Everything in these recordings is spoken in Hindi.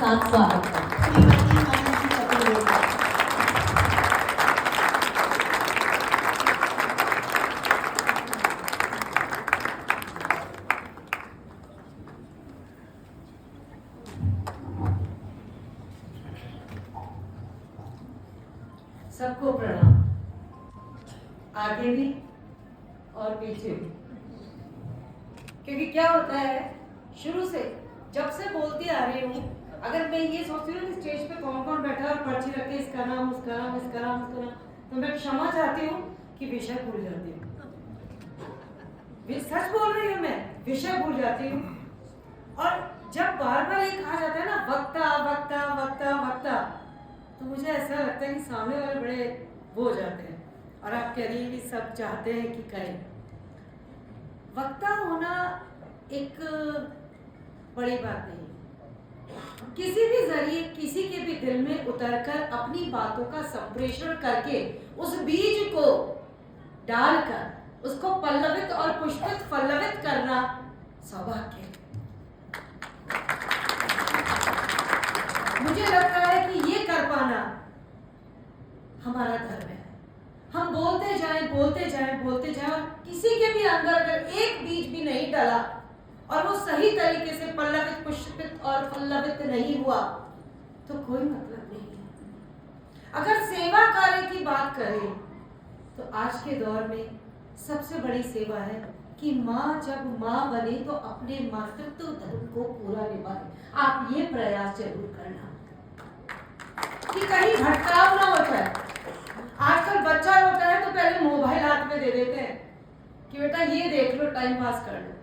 साथ स्वागत है। सबको प्रणाम, आगे भी और पीछे भी। क्योंकि क्या होता है, शुरू से जब से बोलती आ रही हूँ, अगर मैं ये सोचती हूँ कि स्टेज पे कौन कौन बैठा है और पर्ची रखे इसका नाम उसका नाम इसका नाम उसका नाम, तो मैं क्षमा चाहती हूँ कि विषय भूल जाती हूँ। सच बोल रही हूँ, मैं विषय भूल जाती हूँ। और जब बार बार ये कहा जाता है ना, वक्ता वक्ता वक्ता वक्ता, तो मुझे ऐसा लगता है कि सामने वाले बड़े वो हो जाते हैं और आप कह रही हैं कि सब चाहते हैं कि करें। वक्ता होना एक बड़ी बात नहीं, किसी भी जरिए किसी के भी दिल में उतरकर अपनी बातों का संप्रेषण करके उस बीज को डालकर उसको पल्लवित और पुष्पित फल्लवित करना सौभाग्य। मुझे लगता है कि ये कर पाना हमारा धर्म है। हम बोलते जाएं बोलते जाएं बोलते जाएं और किसी के भी अंदर अगर एक बीज भी नहीं डला और वो सही तरीके से पल्लवित पुष्पित और फल्लवित नहीं हुआ तो कोई मतलब नहीं है। अगर सेवा कार्य की बात करें तो आज के दौर में सबसे बड़ी सेवा है कि माँ जब माँ बने तो अपने मातृत्व धर्म को पूरा निभाए। आप ये प्रयास जरूर करना कि कहीं भटकाव ना होता है। आजकल बच्चा रोता है तो पहले मोबाइल हाथ में दे देते हैं कि बेटा ये देख लो, टाइम पास कर लो।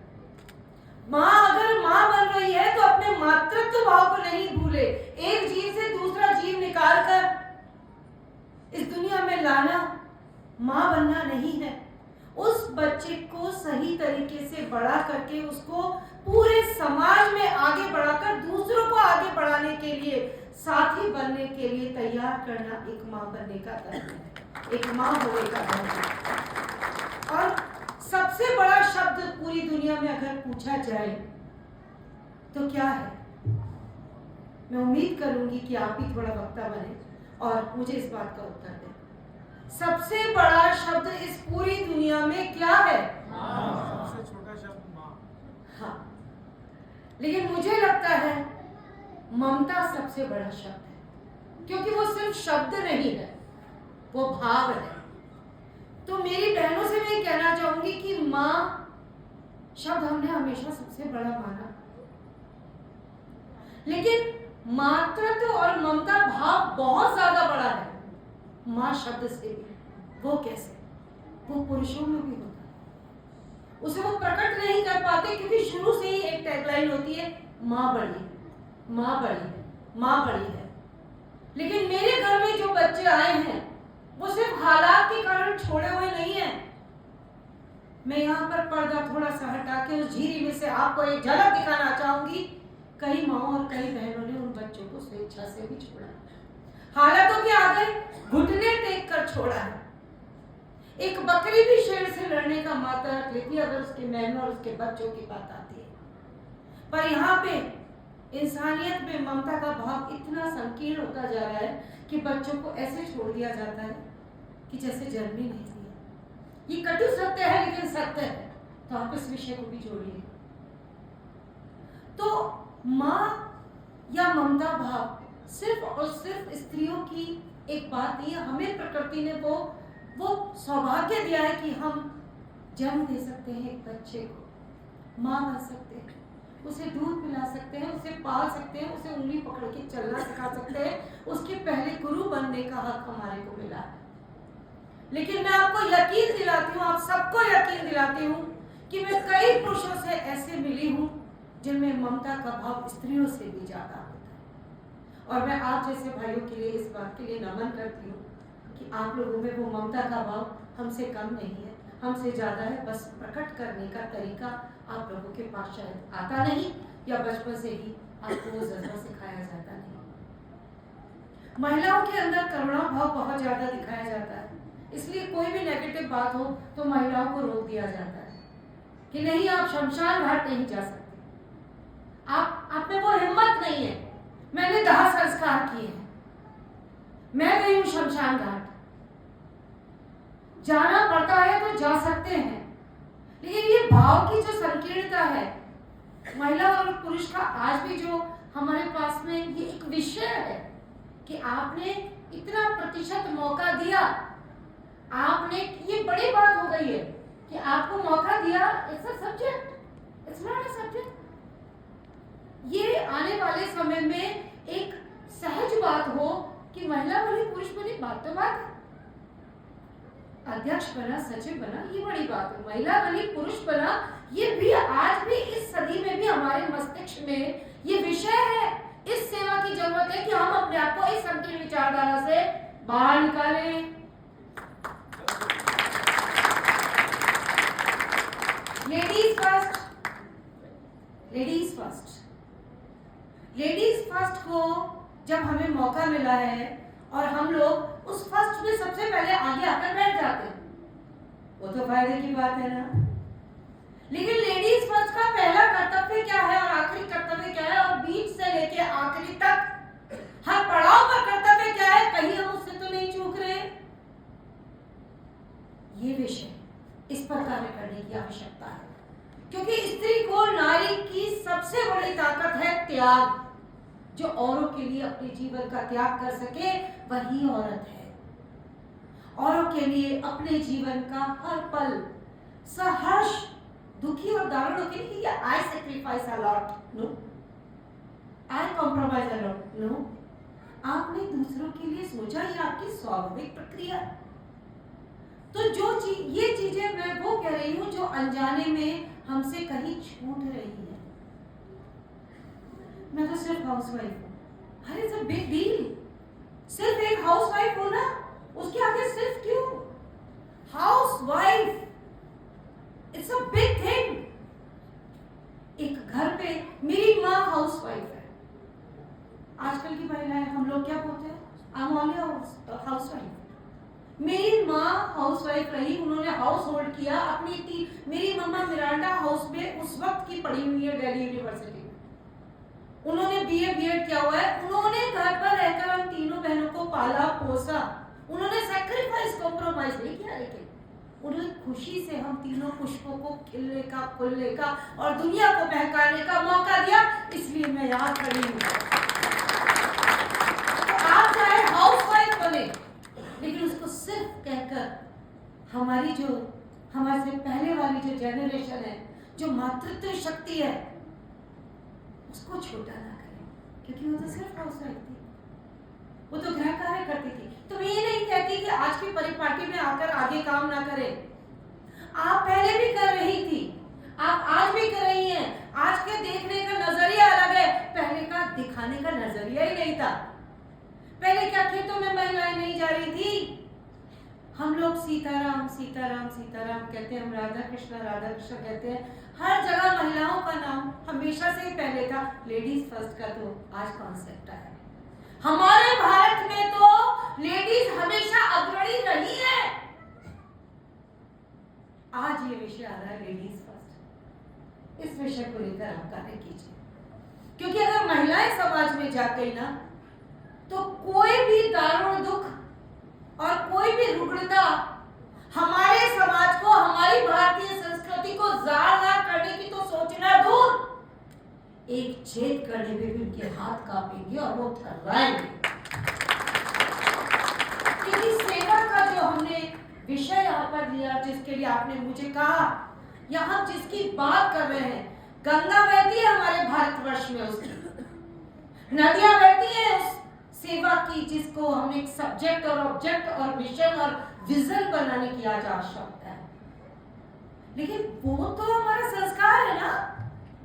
माँ अगर माँ बन रही है तो अपने मातृत्व भाव को नहीं भूले। एक जीव से दूसरा जीव निकाल कर इस दुनिया में लाना माँ बनना नहीं है। उस बच्चे को सही तरीके से बड़ा करके उसको पूरे समाज में आगे बढ़ाकर दूसरों को आगे बढ़ाने के लिए, साथी बनने के लिए तैयार करना एक माँ बनने का धर्म है, एक माँ होने का धर्म है। और सबसे बड़ा शब्द पूरी दुनिया में अगर पूछा जाए तो क्या है? मैं उम्मीद करूंगी कि आप भी थोड़ा वक्ता बने और मुझे इस बात का उत्तर दें। सबसे बड़ा शब्द इस पूरी दुनिया में क्या है? सबसे छोटा शब्द माँ। हाँ, लेकिन मुझे लगता है ममता सबसे बड़ा शब्द है, क्योंकि वो सिर्फ शब्द नहीं है, वो भाव है। तो मेरी बहनों से मैं कहना चाहूंगी कि माँ शब्द हमने हमेशा सबसे बड़ा माना, लेकिन मातृत्व और ममता भाव बहुत ज्यादा बड़ा है माँ शब्द से भी। वो कैसे? वो पुरुषों में भी होता है, उसे वो प्रकट नहीं कर पाते क्योंकि शुरू से ही एक टैगलाइन होती है, माँ बड़ी है, माँ बड़ी है, माँ बड़ी है। लेकिन मेरे घर में जो बच्चे आए हैं वो सिर्फ हालात के कारण छोड़े हुए नहीं हैं। मैं यहाँ पर पर्दा थोड़ा सा हटा के उस झीरी में से आपको एक झलक दिखाना चाहूंगी। कई माओ और कई बहनों ने उन बच्चों को स्वेच्छा से भी छोड़ा, हालातों के आगे घुटने टेक कर छोड़ा है। एक बकरी भी शेर से लड़ने का माता रख लेती है अगर उसके मेमनों और उसके बच्चों की बात आती है। पर यहाँ पे इंसानियत में ममता का भाव इतना संकीर्ण होता जा रहा है कि बच्चों को ऐसे छोड़ दिया जाता है कि जैसे जन्म ही नहीं दिया। ये कटु सत्य है लेकिन सत्य है, तो आप इस विषय को भी जोड़िए। तो माँ या ममता भाव सिर्फ और सिर्फ स्त्रियों की एक बात नहीं है। हमें प्रकृति ने वो सौभाग्य दिया है कि हम जन्म दे सकते हैं एक बच्चे को, माँ बन सकते हैं, उसे दूध पिला सकते हैं, उसे पाल सकते हैं, उसे उंगली पकड़ के चलना सिखा सकते हैं। उसके पहले गुरु बनने का हक हमारे को मिला है। लेकिन मैं आपको यकीन दिलाती हूँ, आप सबको यकीन दिलाती हूँ कि मैं कई पुरुषों से ऐसे मिली हूँ जिनमें ममता का भाव स्त्रियों से भी ज्यादा होता है। और मैं आप जैसे भाइयों के लिए इस बात के लिए नमन करती हूँ कि आप लोगों में वो ममता का भाव हमसे कम नहीं है, हमसे ज्यादा है। बस प्रकट करने का तरीका आप लोगों के पास शायद आता नहीं, या बचपन से ही आपको वो जज्बा सिखाया जाता नहीं। महिलाओं के अंदर करुणा भाव बहुत ज्यादा दिखाया जाता है, इसलिए कोई भी नेगेटिव बात हो तो महिलाओं को रोक दिया जाता है कि नहीं, आप शमशान घाट नहीं जा सकते, आप में वो हिम्मत नहीं है। मैंने दाह संस्कार किए हैं। मैं गई हूं शमशान घाट, जाना पड़ता है तो जा सकते हैं, लेकिन ये भाव की जो संकीर्णता है महिला और पुरुष का, आज भी जो हमारे पास में ये एक विषय है कि आपने इतना प्रतिशत मौका दिया, आपने, ये बड़ी बात हो गई है कि आपको मौका दिया। It's a subject, it's not a subject. ये आने वाले समय में एक सहज बात हो कि महिला बनी पुरुष बनी, बात तो बात है। अध्यक्ष बना, सचिव बना, ये बड़ी बात है। महिला बनी पुरुष बना, ये भी आज भी इस सदी में भी हमारे मस्तिष्क में ये विषय है। इस सेवा की जरूरत है कि हम अपने आप को इस संकीर्ण विचारधारा से बाहर निकालें। Ladies first, ladies first, ladies first को जब हमें मौका मिला है और हम लोग उस फर्स्ट में सबसे पहले आगे आकर बैठ जाते हैं, वो तो फायदे की बात है ना। लेकिन लेडीज फर्स्ट का पहला कर्तव्य क्या है और आखिरी कर्तव्य क्या है, और बीच से लेके आखिरी तक हर पड़ाव पर कर्तव्य क्या है, कहीं हम उससे तो नहीं चूक रहे। ये विषय, इस पर कार्य करने की आवश्यकता है, क्योंकि स्त्री को, नारी की सबसे बड़ी ताकत है त्याग। जो औरों के लिए अपने जीवन का त्याग कर सके वही औरत है। औरों के लिए अपने जीवन का हर पल सहर्ष, दुखी और दारुणों के लिए I sacrifice a lot, no, I compromise a lot, no. आपने दूसरों के लिए सोचा, ये आपकी स्वाभाविक प्रक्रिया है। तो जो ये चीजें मैं वो कह रही हूं जो अनजाने में हमसे कहीं छूट रही है। मैं तो सिर्फ हाउसवाइफ हूँ, अरे इट्स अ बिग डील। सिर्फ एक हाउसवाइफ हो ना, उसके आगे सिर्फ क्यों? Housewife, it's a big thing. एक घर पे, मेरी माँ हाउसवाइफ है। आजकल की महिलाएं, हम लोग क्या बोलते हैं, आई एम ओनली हाउसवाइफ। मेरी माँ हाउसवाइफ रही, उन्होंने हाउस होल्ड किया अपनी मेरी मम्मा मिरांडा हाउस में उस वक्त की पढ़ी हुई है दिल्ली यूनिवर्सिटी में, उन्होंने बीए बीएड किया हुआ है। उन्होंने घर पर रहकर हम तीनों बहनों को पाला पोसा, उन्होंने सैक्रिफाइस, कॉम्प्रोमाइज नहीं किया, लेकिन उन्हें खुशी से हम तीनों पुष्पों को खिलने का, फूलने का और दुनिया को महकाने का मौका दिया। इसलिए मैं यहाँ खड़ी हूँ। तो आप चाहे हाउसवाइफ बने, लेकिन उसको सिर्फ कहकर हमारी जो, हमारे से पहले वाली जो जनरेशन है, जो मातृत्व शक्ति है, उसको छोटा ना करें, क्योंकि वो तो सिर्फ हाउसवाइफ थी, वो तो गृह कार्य करती थी। तो मैं ये नहीं कहती कि आज की परिपाटी में आकर आगे काम ना करें। आप पहले भी कर रही थी, आप आज भी कर रही हैं। आज के देखने का नजरिया अलग है, पहले का दिखाने का नजरिया ही नहीं था। पहले क्या खेतों में महिलाएं नहीं जा रही थी? हम लोग सीताराम सीताराम सीताराम कहते हैं, हम राधा कृष्ण कहते हैं। हर जगह महिलाओं का नाम हमेशा से ही पहले था। लेडीज फर्स्ट का तो आज कॉन्सेप्ट है। हमारे भारत में तो लेडीज हमेशा अग्रणी रही है। आज ये विषय आ रहा है लेडीज फर्स्ट। इस विषय को लेकर आप कार्य कीजिए, क्योंकि अगर महिलाएं समाज में जा गई ना, तो कोई भी दारुण दुख और कोई भी रुग्णता हमारे समाज को, हमारी भारतीय संस्कृति को जार करने की तो सोचना दूर, एक छेद करने में भी उनके हाथ कांपेंगे और वो थर्राएंगे। क्योंकि सेवा का जो हमने विषय यहाँ पर लिया, जिसके लिए आपने मुझे कहा, यहाँ जिसकी बात कर रहे हैं, गंगा बहती है हमारे भारतवर्ष में, उसकी नदियां बहती है उस सेवा की, जिसको हम एक सब्जेक्ट और ऑब्जेक्ट और मिशन और विजन बनाने की आज आवश्यकता है। लेकिन वो तो हमारा संस्कार है ना,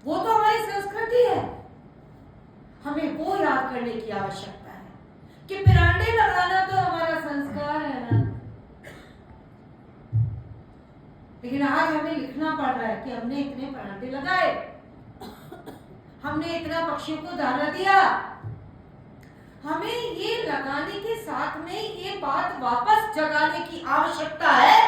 वो तो हमारी संस्कृति है। हमें वो याद करने की आवश्यकता है कि पिरांडे लगाना तो हमारा संस्कार है ना। लेकिन आज हमें लिखना पड़ रहा है कि हमने इतने पिरांडे लगाए, हमने इतना पक्षियों को दाना दिया। हमें ये लगाने के साथ में ये बात वापस जगाने की आवश्यकता है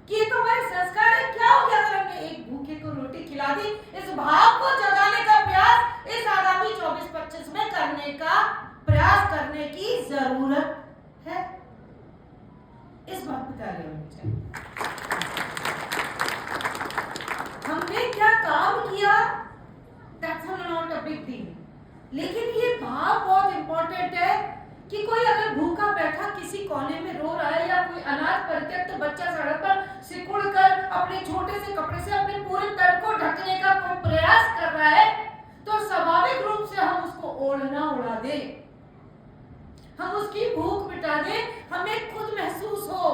कि ये तो हमारे संस्कार है। क्या हो गया अगर हमने एक भूखे को रोटी खिला दी? इस भाव को जगाने का प्रयास इस आगामी 24-25 में करने का जरूरत है। इस बात पे तालियां होनी चाहिए। हमने क्या काम किया, that's not a big deal, लेकिन ये भाव बहुत इंपॉर्टेंट है कि कोई अगर भूखा बैठा किसी कोने में रो रहा है या कोई अनाथ परित्यक्त बच्चा सड़क पर सिकुड़ कर अपने छोटे से कपड़े से अपने पूरे तन को ढकने का कोई प्रयास कर रहा है, तो स्वाभाविक रूप से हम उसको ओढ़ना उड़ा दे, हम उसकी भूख मिटा दे, हमें खुद महसूस हो।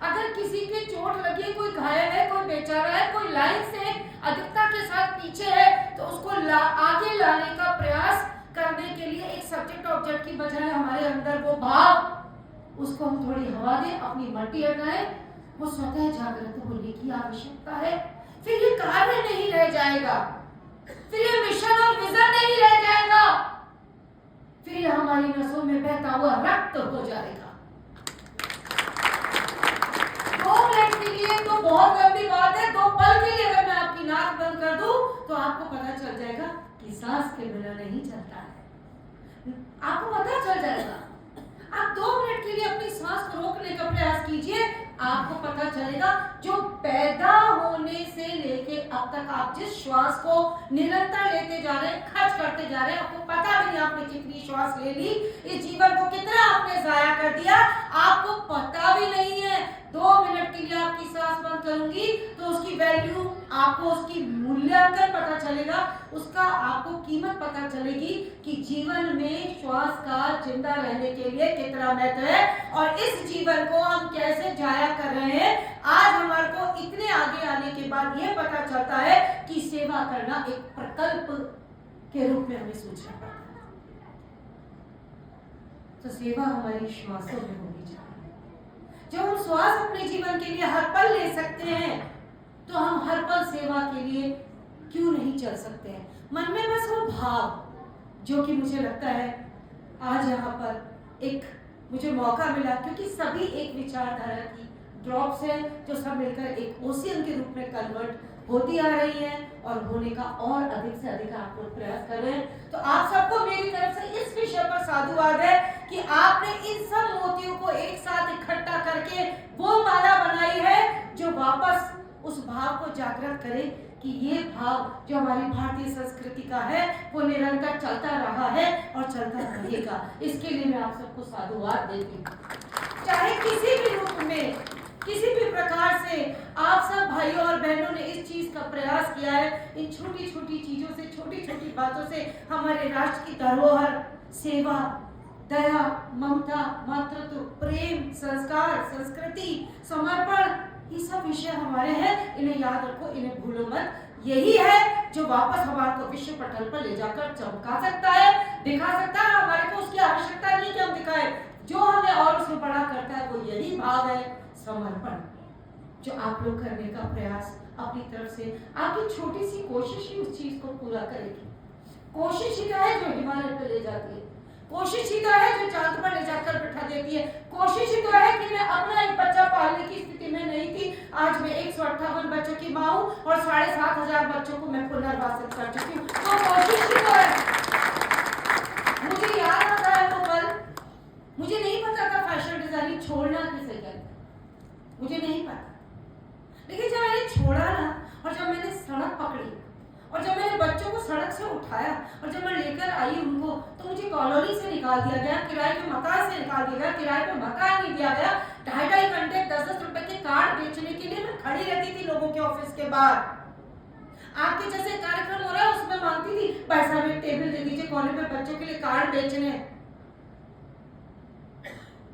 अगर किसी के चोट लगी, कोई घायल है, कोई बेचारा है, कोई लाइन से अधिकता के साथ पीछे है, तो उसको आगे लाने का प्रयास करने के लिए एक सब्जेक्ट ऑब्जेक्ट की बजाय हमारे अंदर वो भाव, उसको हम थोड़ी हवा दें, अपनी मट्टी हटाएं, वो स्वतः जागृत होने की आवश्यकता है। फिर ये कार्य नहीं रह जाएगा, फिर ये मिशन और विजन नहीं रह जाएगा, फिर ये हमारी नसों में बहता हुआ रक्त हो जाएगा। 2 मिनट के लिए तो बहुत लंबी बात है, 2 पल के लिए अगर मैं आपकी नाक बंद कर दूं तो आपको पता चल जाएगा कि सांस के बिना नहीं चलता है। आपको पता चल जाएगा। आप 2 मिनट के लिए अपनी सांस को रोकने का प्रयास कीजिए, आपको पता चलेगा जो पैदा होने से लेके अब तक आप जिस श्वास को निरंतर लेते जा रहे हैं, खर्च करते जा रहे हैं, आपको पता भी नहीं आपने कितनी श्वास ले ली, इस जीवन को कितना आपने जाया कर दिया, आपको पता भी नहीं है। 2 मिनट के लिए आपकी सांस बंद करूंगी तो उसकी वैल्यू, आपको उसकी मूल्यांकन पता चलेगा, उसका आपको कीमत पता चलेगी कि जीवन में श्वास का जिंदा रहने के लिए कितना महत्व है और इस जीवन को हम कैसे जाया कर रहे हैं। आज हमारे को इतने आगे आने के बाद यह पता चलता है कि सेवा करना एक प्रकल्प के रूप में हमें सोचना पड़ता है। तो सेवा हमारी श्वासों में होनी चाहिए। जब हम श्वास अपने जीवन के लिए हर पल ले सकते हैं तो हम हर पल सेवा के लिए क्यों नहीं चल सकते हैं। मन में बस वो भाव, जो कि मुझे लगता है आज यहाँ पर एक मुझे मौका मिला, क्योंकि सभी एक विचारधारा की ड्रॉप्स हैं जो सब मिलकर एक ओशियन के रूप में कन्वर्ट होती आ रही है और होने का और अधिक से अधिक आप लोग प्रयास कर रहे हैं। तो आप सबको मेरी तरफ से इस विषय पर साधुवाद है कि आपने इन सब मोतियों को एक साथ इकट्ठा करके वो माला बनाई है जो वापस उस भाव को जागृत करे कि ये भाव जो हमारी भारतीय संस्कृति का है वो निरंतर चलता रहा है और चलता रहेगा। इसके लिए मैं आप सबको साधुवाद देती हूँ। चाहे किसी भी रूप में, किसी भी प्रकार से आप सब भाइयों और बहनों ने इस चीज का प्रयास किया है। इन छोटी छोटी चीजों से, छोटी छोटी बातों से हमारे राष्ट्र की धरोहर, सेवा, दया, ममता, मातृत्व, प्रेम, संस्कार, संस्कृति, समर्पण, ये सब विषय हमारे हैं। इन्हें याद रखो, इन्हें भूलो मत। यही है जो वापस हमारे को विश्व पटल पर ले जाकर चमका सकता है, दिखा सकता है। हमारे को उसकी आवश्यकता नहीं कि हम दिखाएं, जो हमें और उसमें बड़ा करता है वो यही भाव है, समर्पण, जो आप लोग करने का प्रयास अपनी तरफ से, आपकी छोटी सी कोशिश ही उस चीज को पूरा करेगी। कोशिश ही तो है जो हिमालय पे ले जाती है, कोशिश ही तो है जो चांद पर ले जाकर बैठा देती है, कोशिश ही तो है कि मैं अपना एक बच्चा पालने की स्थिति में नहीं थी, आज मैं 158 बच्चों की माँ हूँ और 7,500 बच्चों को मैं पुनर्वासित कर चुकी हूँ। तो कोशिश ही तो है। मुझे याद आता है वो पल, मुझे नहीं पता था फैशन डिजाइनिंग छोड़ना किसे कहते, मुझे नहीं पता, लेकिन जब मैंने छोड़ा ना और जब मैंने सड़क पकड़ी और जब मैंने बच्चों को सड़क से उठाया और जब मैं लेकर आई उनको, तो मुझे कॉलोनी से निकाल दिया गया, किराए पे मकान से निकाल दिया गया, किराए पे मकान नहीं दिया गया। 2.5 घंटे 10-10 रुपए के कार्ड बेचने के लिए मैं खड़ी रहती थी लोगों के ऑफिस के बाहर। आपके जैसे कार्यक्रम हो रहा है उसमें मांगती थी, भाई साहब एक टेबल दे दीजिए, कॉलेज में बच्चों के लिए कार्ड बेचने।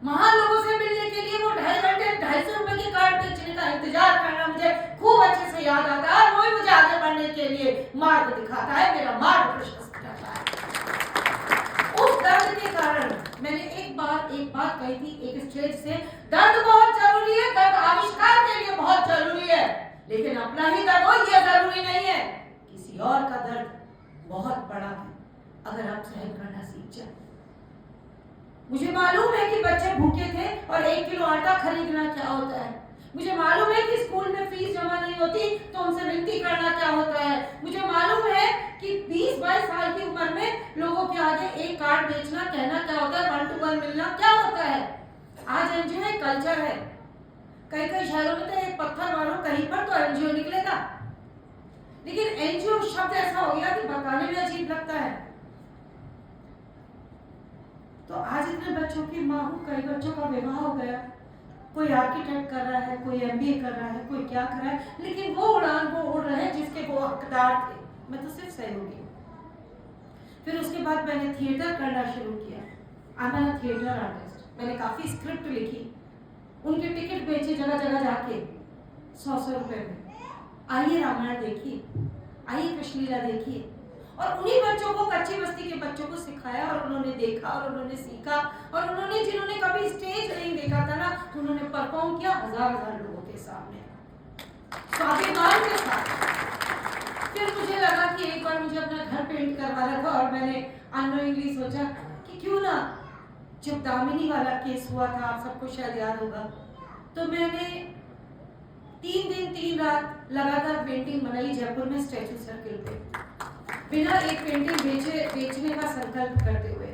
महान लोगों से मिलने के लिए वो 2.5 घंटे 250 रुपए के कार्ड बेचने का इंतजार करना मुझे खूब अच्छे से याद आता है। वही मुझे आगे बढ़ने के लिए मार्ग दिखाता है, मेरा मार्ग प्रशस्त करता है। उस दर्द के कारण मैंने एक बात कही थी एक स्टेज से, दर्द बहुत जरूरी है, दर्द आविष्कार के लिए बहुत जरूरी है, लेकिन अपना ही दर्द हो ये जरूरी नहीं है। किसी और का दर्द बहुत बड़ा है अगर आप सहन करना सीख जाए। मुझे मालूम है कि बच्चे भूखे थे और 1 किलो आटा खरीदना क्या होता है। मुझे मालूम है कि स्कूल में फीस जमा नहीं होती तो उनसे विनती करना क्या होता है। मुझे मालूम है कि 20-22 साल की उम्र में लोगों के आगे एक कार्ड बेचना, कहना क्या होता है, 1 to 1 मिलना क्या होता है। आज एनजीओ एक कल्चर है। कई कई शहरों में तो एक पत्थर मारो कहीं पर तो एनजीओ निकलेगा, लेकिन एनजीओ शब्द ऐसा हो गया कि बताने में अजीब लगता है। तो आज इतने बच्चों की माँ हूँ, कई बच्चों का विवाह हो गया, कोई आर्किटेक्ट कर रहा है, कोई एमबीए कर रहा है, कोई क्या कर रहा है, लेकिन वो उड़ान वो उड़ रहे हैं जिसके वो हकदार थे। मैं तो सिर्फ सहयोगी हूँ। फिर उसके बाद मैंने थिएटर करना शुरू किया। I am theatre artist. मैंने काफ़ी स्क्रिप्ट लिखी, उनके टिकट बेचे जगह जगह जाके 100-100 रुपए में। आइए रामायण देखिए, आइए कृष्णलीला देखिए। और उन्हीं बच्चों को, कच्ची बस्ती के बच्चों को सिखाया और उन्होंने देखा और उन्होंने सीखा और उन्होंने, जिन्होंने कभी स्टेज नहीं देखा था ना, उन्होंने परफॉर्म किया 1000 लोगों के सामने स्वाभिमान के साथ। फिर मुझे लगा कि एक बार मुझे अपना घर पेंट करवाना था और मैंने अननोइंगली सोचा कि क्यों ना, जब दामिनी वाला केस हुआ था, आप सबको शायद याद होगा, तो मैंने 3 दिन 3 रात लगातार पेंटिंग बनाई जयपुर में स्टैचू सर्किल पे, बिना एक पेंटिंग बेचने का संकल्प करते हुए।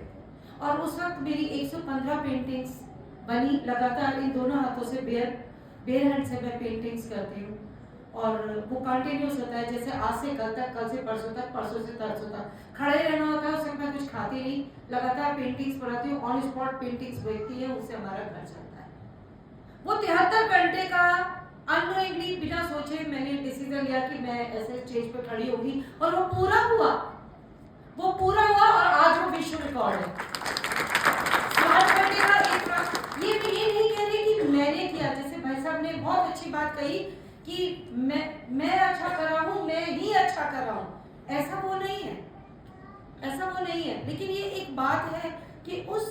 और उस वक्त मेरी 115 पेंटिंग्स बनी लगातार। इन दोनों हाथों से बेयर हैंड से मैं पेंटिंग्स करती हूँ और वो कंटिन्यूस होता है, जैसे आज से कल तक, कल से परसों तक, परसों से तरसों तक खड़े रहना होता है। उस समय मैं कुछ खाती नहीं, लगातार पेंटिंग्स बनाती हूँ, ऑन स्पॉट पेंटिंग्स बेचती है, उससे हमारा घर चलता है। वो 73 घंटे का अननोइंगली, बिना सोचे मैंने डिसीजन लिया कि मैं ऐसे स्टेज पर खड़ी होगी और वो पूरा हुआ। वो पूरा हुआ और आज वो विश्व रिकॉर्ड है। 60 घंटे का एक, ये नहीं कह रही कि मैंने किया, जैसे भाई साहब ने बहुत अच्छी बात कही कि मैं अच्छा कर रहा हूँ, मैं ही अच्छा कर रहा हूँ, ऐसा वो नहीं है, ऐसा वो नहीं है। लेकिन ये एक बात है कि उस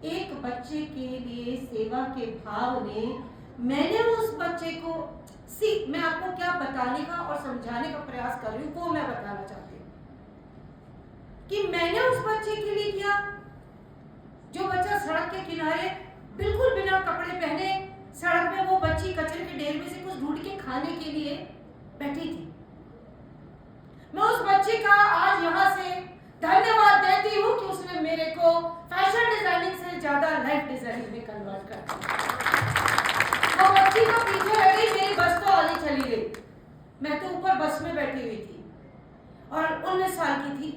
एक बच्चे के लिए सेवा के भाव ने, मैंने उस बच्चे को मैं आपको क्या बताने का और समझाने का प्रयास कर रही हूँ वो मैं बताना चाहती हूँ कि मैंने उस बच्चे के लिए किया, जो बच्चा सड़क के किनारे बिल्कुल बिना कपड़े पहने सड़क में, वो बच्ची कचरे के ढेर में से कुछ ढूंढ के खाने के लिए बैठी थी। मैं उस बच्चे का आज यहाँ से धन्यवाद देती हूँ कि उसने मेरे को फैशन डिजाइनिंग से ज्यादा लाइफ डिजाइनिंग में कन्वर्ट कर दिया। वो बच्ची तो पीछे रह गई, मेरी बस तो आगे चली गई, मैं तो ऊपर बस में बैठी हुई थी और 19 साल की थी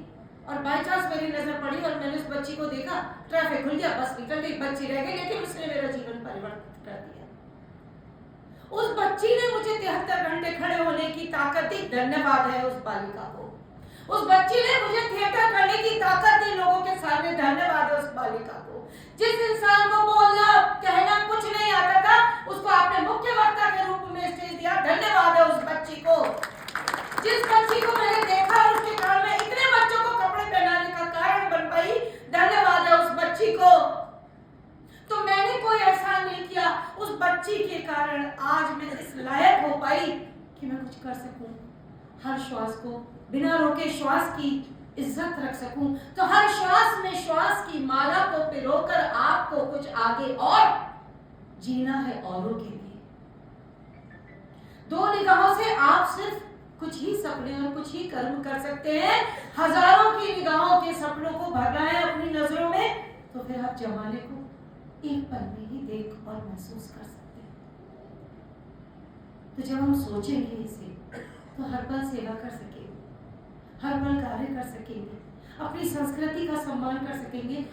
और बाई चांस मेरी नजर पड़ी और मैंने उस बच्ची को देखा, ट्रैफिक खुल गया, बस निकल गई, बच्ची रह गई, लेकिन उसने मेरा जीवन परिवर्तित कर दिया। उस बच्ची ने मुझे 73 घंटे खड़े होने की ताकत दी, धन्यवाद है उस बालिका को। उस बच्ची ने मुझे थिएटर करने की ताकत दी लोगों के सामने, धन्यवाद है उस बालिका को। जिस इंसान को बोलना कहना कुछ नहीं आता था, उसको आपने मुख्य वक्ता के रूप में स्टेज दिया, धन्यवाद है उस बच्ची को। जिस बच्ची को मैंने देखा और उसके कारण में इतने बच्चों को कपड़े पहनाने का कारण बन पाई, धन्यवाद है उस बच्ची को। तो मैंने कोई एहसान नहीं किया, उस बच्ची के कारण आज मैं इस लायक हो पाई कि मैं कुछ कर सकूं, हर श्वास को बिना रोके श्वास की इज्जत रख सकूं। तो हर श्वास में श्वास की माला को पिरोकर आपको कुछ आगे और जीना है औरों के लिए। 2 निगाहों से आप सिर्फ कुछ ही सपने और कुछ ही कर्म कर सकते हैं, हजारों की निगाहों के सपनों को भरना है अपनी नजरों में, तो फिर आप जमाने को एक पल में ही देख और महसूस कर सकते हैं। तो जब हम सोचेंगे इसे तो हर पल सेवा कर सकेंगे, हर पल कार्य कर सकेंगे, अपनी संस्कृति का सम्मान कर सकेंगे।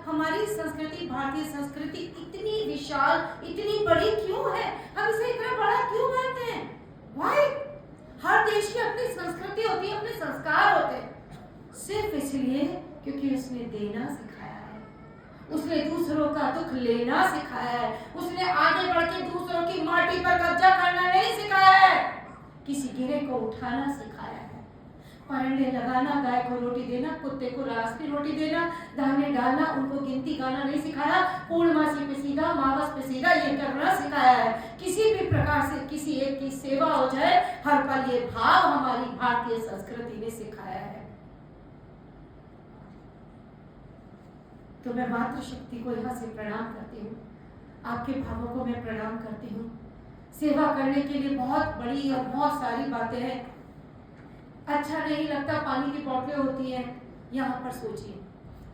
हमारी संस्कृति, भारतीय संस्कृति इतनी विशाल, इतनी बड़ी क्यों है? हम इसे इतना बड़ा क्यों मानते हैं? Why? हर देश की अपनी संस्कृति होती है, अपने संस्कार होते हैं, सिर्फ इसलिए क्योंकि उसने देना सिखाया है, उसने दूसरों का दुख लेना सिखाया है, उसने आगे बढ़ के दूसरों की माटी पर कब्जा करना नहीं सिखाया है, किसी गिरे को उठाना सिखाया है, परंडे लगाना, गाय को रोटी देना, कुत्ते को रास की रोटी देना, दाने डालना, उनको गिनती गाना नहीं सिखाया, पूर्णमासी पे सीधा, मावस पे सीधा ये करना सिखाया है। किसी भी प्रकार से किसी एक की सेवा हो जाए, हर पल ये भाव हमारी भारतीय संस्कृति ने सिखाया है। तो मैं मातृशक्ति को यहाँ से प्रणाम करती हूँ, आपके भावों को मैं प्रणाम करती हूँ, सेवा करने के लिए बहुत बड़ी और बहुत सारी बातें हैं। अच्छा नहीं लगता, पानी की बोतलें होती हैं, यहाँ पर सोचिए,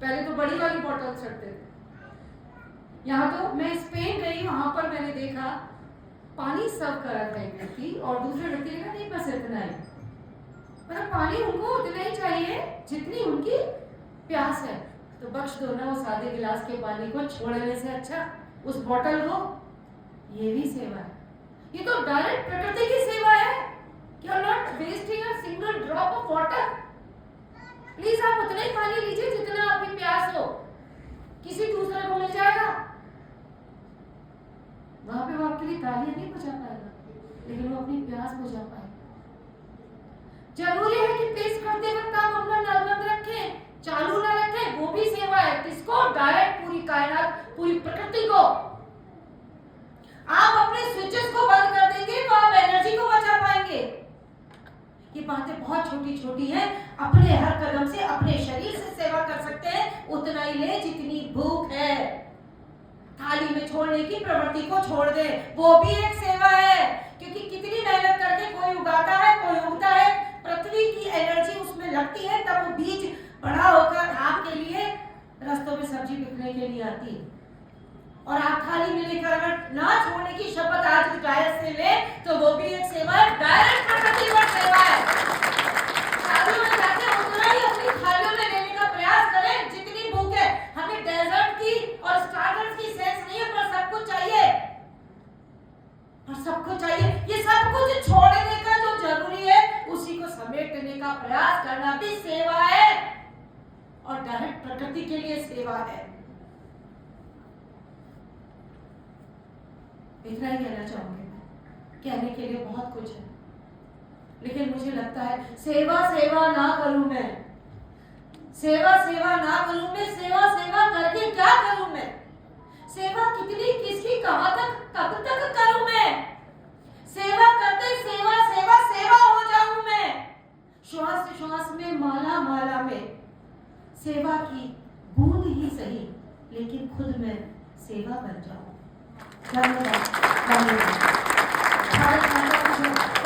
पहले तो बड़ी वाली बोतल रखते थे, यहाँ तो मैं स्पेन गई, वहां पर मैंने देखा पानी सर्व कर रहा था एक व्यक्ति और दूसरे व्यक्ति ने कहा नहीं बस इतना ही, मतलब पानी उनको उतना ही चाहिए जितनी उनकी प्यास है। तो बख्श दो ना उस आधे गिलास के पानी को छोड़ने से अच्छा उस बोतल को। ये भी सेवा है, ये तो डायरेक्ट प्रकृति की सेवा है। You are not wasting a single drop of water. Please आप उतना ही पानी लीजिए जितना आपकी प्यास हो, किसी दूसरे को मिल जाएगा। वहां पे वो आपके लिए तालियां नहीं बजा पाएगा, लेकिन वो अपनी प्यास बुझा पाएगा। जरूरी है कि पेश करते वक्त आप अपना नल बंद रखें, चालू ना रखें, वो भी सेवा है। किसको? डायरेक्ट पूरी कायनात, पूरी प्रकृति को। आप अपने स्विचेस को बंद कर देंगे तो आप एनर्जी को बचा पाएंगे। ये बातें बहुत छोटी छोटी हैं, अपने हर कदम से अपने शरीर से सेवा कर सकते हैं। उतना ही ले जितनी भूख है, थाली में छोड़ने की प्रवृत्ति को छोड़ दे, वो भी एक सेवा है। क्योंकि कितनी मेहनत करके कोई उगाता है, कोई उगता है, पृथ्वी की एनर्जी उसमें लगती है, तब वो बीज बड़ा होकर आपके लिए रास्तों में सब्जी बिकने के लिए आती है। और आप थाली में लेकर अगर ना छोड़ने की शपथ आज डायरेक्ट से ले, तो वो भी एक सेवा है, डायरेक्ट प्रकृति पर सेवा है। थालियों में जाके उतना ही अपनी थालियों में लेने का प्रयास करें जितनी भूख है। हमें डेजर्ट की और स्टार्टर्स की सेंस नहीं है, पर सब कुछ चाहिए, पर सब कुछ चाहिए। ये सब कुछ छोड़ने का जो जरूरी है, उसी को समेटने का प्रयास करना भी सेवा है, और डायरेक्ट प्रकृति के लिए सेवा है। इतना ही कहना चाहूंगी मैं। कहने के लिए बहुत कुछ है, लेकिन मुझे लगता है सेवा सेवा ना करूं मैं, सेवा सेवा ना करूं मैं, सेवा सेवा करके क्या करूं मैं? सेवा कितनी, किसकी, कहां तक, कब तक करूं मैं? सेवा करते सेवा सेवा सेवा हो जाऊं मैं। श्वास श्वास में, माला माला में सेवा की बूंद ही सही, लेकिन खुद में सेवा बन जाऊं। धन्यवाद। भारत माता की जय।